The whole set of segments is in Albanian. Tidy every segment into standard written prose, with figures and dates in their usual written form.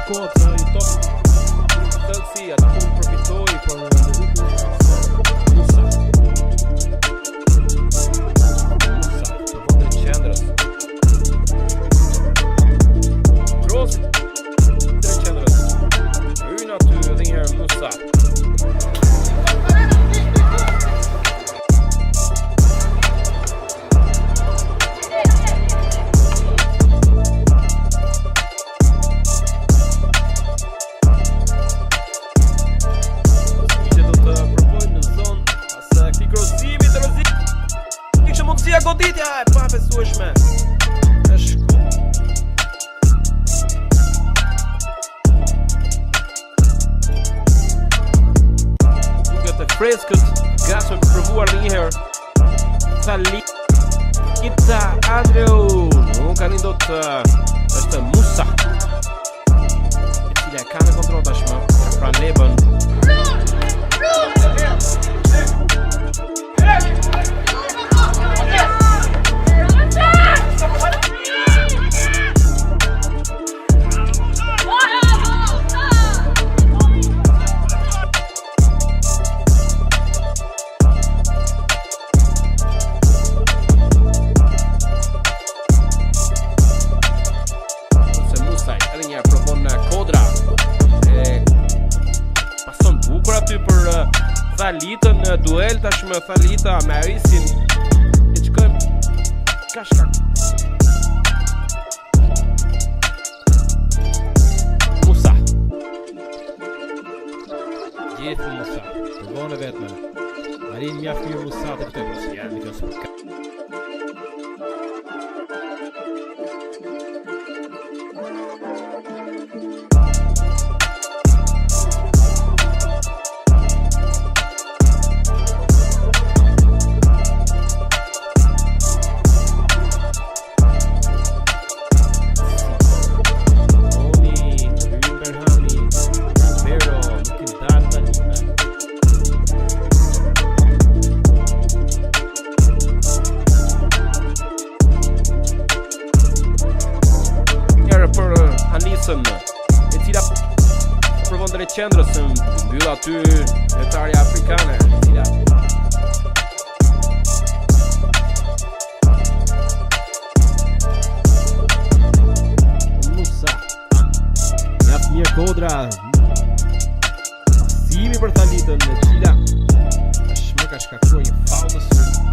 kohët i top thellësi atë ku përfitoi por Musa përvon qendrës Kroos drejt qendrës hyn aty edhe një herë Musa mundësia goditja e pa besueshme e shku duket e freskët gatshëm për provuar edhe një herë Salita Andreu nuk ka dot është Musa e cila ka në kontroll tashmë pra Lebën Thalitën në duel tashmë Thalita me Arisin e çkojmë kashka Musa gjithë Musa përgone vetëm Arin mjaft mirë Musa të këtoj si janë një kësë Anisën e cila përvon drejt qendrës mbyll aty lojtarja afrikane e cila Musa mjaft mirë kodra pasimi për Thalitën e cila tashmë ka shkaktuar një faull të sulm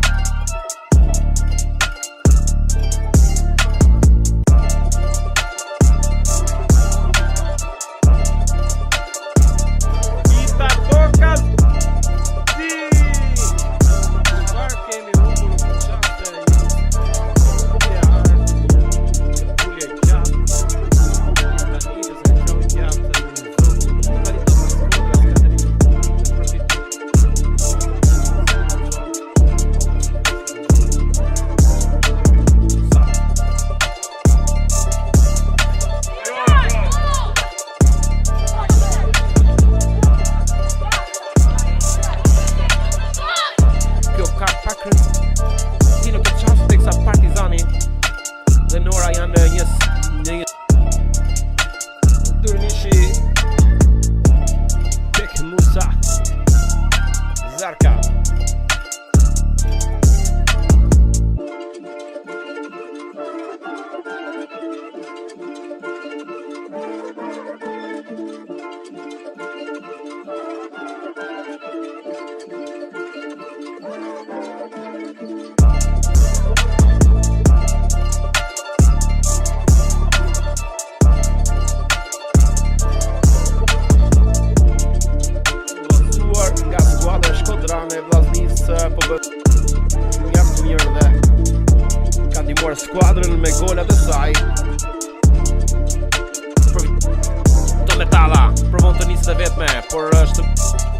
Lenora janë një Durnishi Tek Musa Zarka skuadrën me golat e saj Të metalla provon të nisë vetme por është